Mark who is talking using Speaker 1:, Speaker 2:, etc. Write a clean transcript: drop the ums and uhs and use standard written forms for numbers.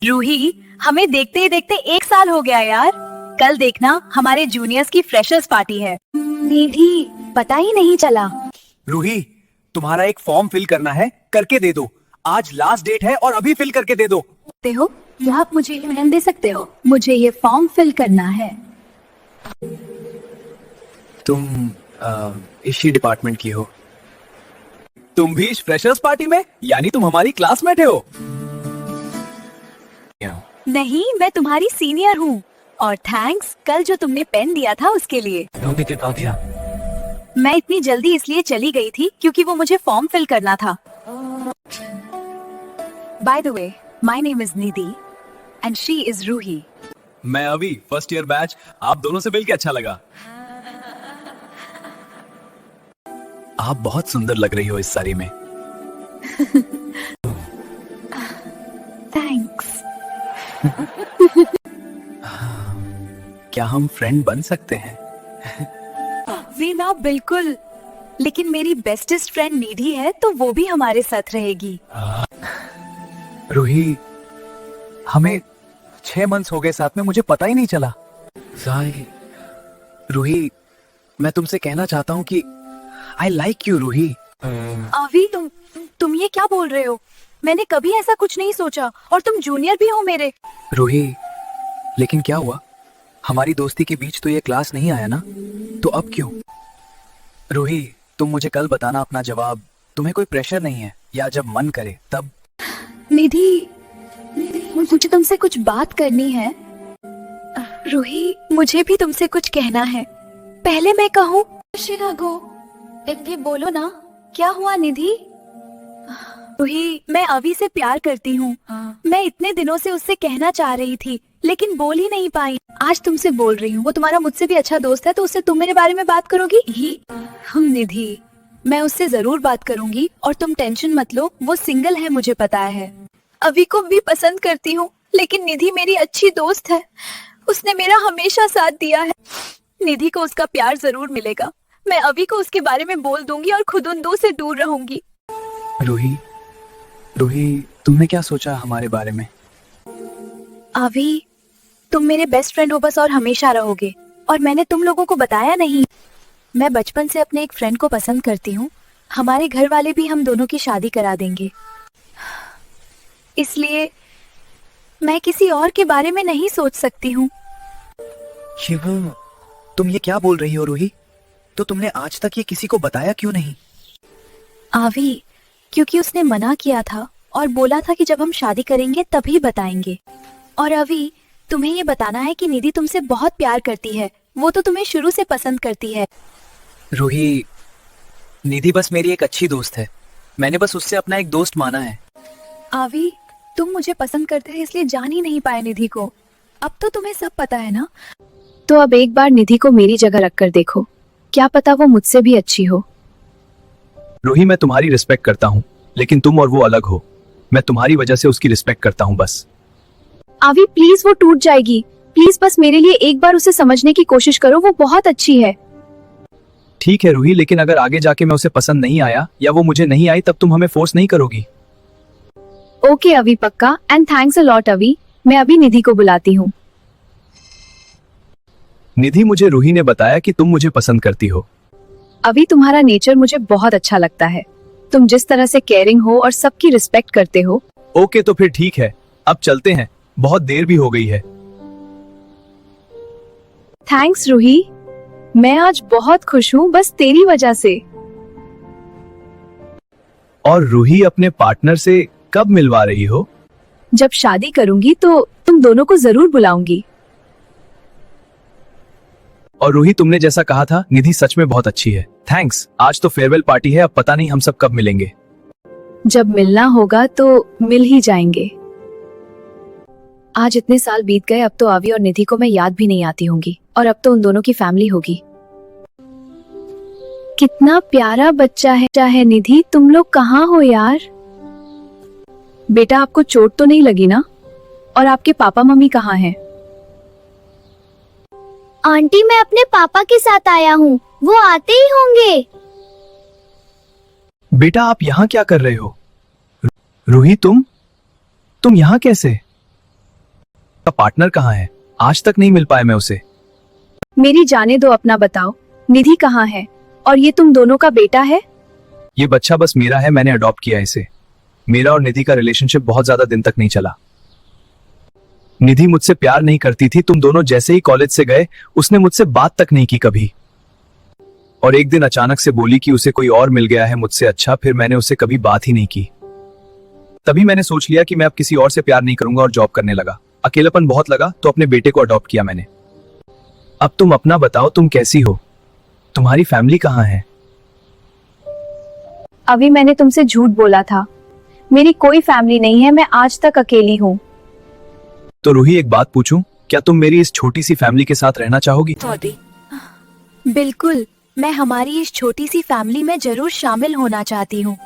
Speaker 1: रूही, हमें देखते ही देखते 1 साल हो गया यार। कल देखना हमारे जूनियर्स की फ्रेशर्स पार्टी है। निधि, पता ही नहीं चला।
Speaker 2: रूही, तुम्हारा एक फॉर्म फिल करना है, करके दे दो। आज लास्ट डेट है और अभी फिल करके दे दो।
Speaker 1: सकते हो या आप मुझे ईमेल दे सकते हो? मुझे ये फॉर्म फिल करना है।
Speaker 2: तुम इसी डिपार्टमेंट की हो? तुम भी इस फ्रेशर्स पार्टी में? यानी तुम हमारी क्लासमेट हो?
Speaker 1: नहीं, मैं तुम्हारी सीनियर हूँ। और थैंक्स कल जो तुमने पेन दिया था उसके लिए। मैं इतनी जल्दी इसलिए चली गई थी क्योंकि वो मुझे फॉर्म फिल करना था। By the way, my name is Nidhi and she is Ruhi.
Speaker 2: मैं अभी फर्स्ट ईयर बैच। आप दोनों से मिलके अच्छा लगा। आप बहुत सुंदर लग रही हो इस साड़ी में।
Speaker 1: थैंक्स।
Speaker 2: क्या हम फ्रेंड बन सकते हैं?
Speaker 1: वे ना, बिल्कुल। लेकिन मेरी बेस्टेस्ट फ्रेंड निधि है तो वो भी हमारे साथ रहेगी।
Speaker 2: रूही, हमें 6 मंथ्स हो गए साथ में, मुझे पता ही नहीं चला। रूही, मैं तुमसे कहना चाहता हूँ कि आई लाइक यू रूही।
Speaker 1: अभी तुम ये क्या बोल रहे हो? मैंने कभी ऐसा कुछ नहीं सोचा, और तुम जूनियर भी हो मेरे।
Speaker 2: रूही, लेकिन क्या हुआ? हमारी दोस्ती के बीच तो ये क्लास नहीं आया ना, तो अब क्यों? रूही, तुम मुझे कल बताना अपना जवाब। तुम्हें कोई प्रेशर नहीं है, या जब मन करे तब।
Speaker 1: निधि, मुझे तुमसे कुछ बात करनी है। रूही, मुझे भी तुमसे कुछ कहना है। पहले मैं कहूँ? ये बोलो ना, क्या हुआ निधि? रूही, मैं अभी से प्यार करती हूँ। मैं इतने दिनों से उससे कहना चाह रही थी, लेकिन बोल ही नहीं पाई। आज तुमसे बोल रही हूँ। वो तुम्हारा मुझसे भी अच्छा दोस्त है, तो उससे तुम मेरे बारे में बात करोगी? हम निधि, मैं उससे जरूर बात करूंगी, और तुम टेंशन मत लो। वो सिंगल है, मुझे पता है। अभी को भी पसंद करती हूँ, लेकिन निधि मेरी अच्छी दोस्त है। उसने मेरा हमेशा साथ दिया है। निधि को उसका प्यार जरूर मिलेगा। मैं अभी को उसके बारे में बोल दूंगी और खुद उन दो से दूर रहूंगी।
Speaker 2: रूही, तुमने क्या सोचा हमारे बारे में?
Speaker 1: अभी, तुम मेरे बेस्ट फ्रेंड हो बस, और हमेशा रहोगे। और मैंने तुम लोगों को बताया नहीं, मैं बचपन से अपने एक फ्रेंड को पसंद करती हूँ। हमारे घर वाले भी हम दोनों की शादी करा देंगे, इसलिए मैं किसी और के बारे में नहीं सोच सकती हूँ।
Speaker 2: तुम ये क्या बोल रही हो रूही? तो तुमने आज तक ये किसी को बताया क्यों नहीं?
Speaker 1: आवी, क्योंकि उसने मना किया था और बोला था कि जब हम शादी करेंगे तभी बताएंगे। और अभी, तुम्हें ये बताना है कि निधि तुमसे बहुत प्यार करती है। वो तो तुम्हें शुरू से पसंद करती है।
Speaker 2: रूही, निधि बस मेरी एक अच्छी दोस्त है। मैंने बस उससे अपना एक दोस्त माना है।
Speaker 1: आवी, तुम मुझे पसंद करते थे इसलिए जान ही नहीं पाए निधि को। अब तो तुम्हें सब पता है ना। तो अब एक बार निधि को मेरी जगह रखकर देखो, क्या पता वो मुझसे भी अच्छी हो।
Speaker 2: रूही, मैं तुम्हारी रिस्पेक्ट करता हूँ, लेकिन तुम और वो अलग हो। मैं तुम्हारी वजह से उसकी रिस्पेक्ट करता हूँ बस।
Speaker 1: आवी प्लीज, वो टूट जाएगी। प्लीज बस मेरे लिए एक बार उसे समझने की कोशिश करो। वो बहुत अच्छी है।
Speaker 2: ठीक है रूही, लेकिन अगर आगे जाके मैं उसे पसंद नहीं आया या वो मुझे नहीं आई, तब तुम हमें फोर्स नहीं करोगी?
Speaker 1: ओके अवी, पक्का। एंड थैंक्स अ लॉट अवी। मैं अभी निधि को बुलाती हूँ।
Speaker 2: निधि, मुझे रूही ने बताया कि तुम मुझे पसंद करती हो।
Speaker 1: अभी तुम्हारा नेचर मुझे बहुत अच्छा लगता है। तुम जिस तरह से केयरिंग हो और सबकी रिस्पेक्ट करते हो।
Speaker 2: ओके, तो फिर ठीक है, अब चलते हैं। बहुत देर भी हो गई है।
Speaker 1: थैंक्स रूही, मैं आज बहुत खुश हूँ, बस तेरी वजह से।
Speaker 2: और रूही, अपने पार्टनर से कब मिलवा रही हो?
Speaker 1: जब शादी करूंगी तो तुम दोनों को जरूर बुलाऊंगी।
Speaker 2: और रूही, तुमने जैसा कहा था, निधि सच में बहुत अच्छी है। थैंक्स। आज तो फेयरवेल पार्टी है, अब पता नहीं हम सब कब मिलेंगे।
Speaker 1: जब मिलना होगा तो मिल ही जाएंगे। आज इतने साल बीत गए, अब तो आवी और निधि को मैं याद भी नहीं आती होंगी, और अब तो उन दोनों की फैमिली होगी। कितना प्यारा बच्चा है निधि। तुम लोग कहाँ हो यार? बेटा, आपको चोट तो नहीं लगी ना? और आपके पापा मम्मी कहाँ हैं?
Speaker 3: आंटी, मैं अपने पापा के साथ आया हूँ, वो आते ही होंगे।
Speaker 2: बेटा, आप यहाँ क्या कर रहे हो? रूही, तुम यहाँ कैसे? आपका पार्टनर कहाँ है? आज तक नहीं मिल पाया मैं उसे।
Speaker 1: मेरी जाने दो, अपना बताओ। निधि कहाँ है? और ये तुम दोनों का बेटा है?
Speaker 2: ये बच्चा बस मेरा है, मैंने अडॉप्ट किया इसे। मेरा और निधि का रिलेशनशिप बहुत ज्यादा दिन तक नहीं चला। निधि मुझसे प्यार नहीं करती थी। तुम दोनों जैसे ही कॉलेज से गए उसने मुझसे बात तक नहीं की कभी। और एक दिन अचानक से बोली कि उसे कोई और मिल गया है मुझसे अच्छा। फिर मैंने उससे कभी बात ही नहीं की। तभी मैंने सोच लिया कि मैं अब किसी और से प्यार नहीं करूंगा और जॉब करने लगा। अकेलापन बहुत लगा तो अपने बेटे को अडॉप्ट किया मैंने। अब तुम अपना बताओ, तुम कैसी हो? तुम्हारी फैमिली कहाँ है?
Speaker 1: अभी मैंने तुमसे झूठ बोला था। मेरी कोई फैमिली नहीं है, मैं आज तक अकेली हूँ।
Speaker 2: तो रूही, एक बात पूछूं, क्या तुम मेरी इस छोटी सी फैमिली के साथ रहना चाहोगी?
Speaker 1: बिल्कुल, मैं हमारी इस छोटी सी फैमिली में जरूर शामिल होना चाहती हूँ।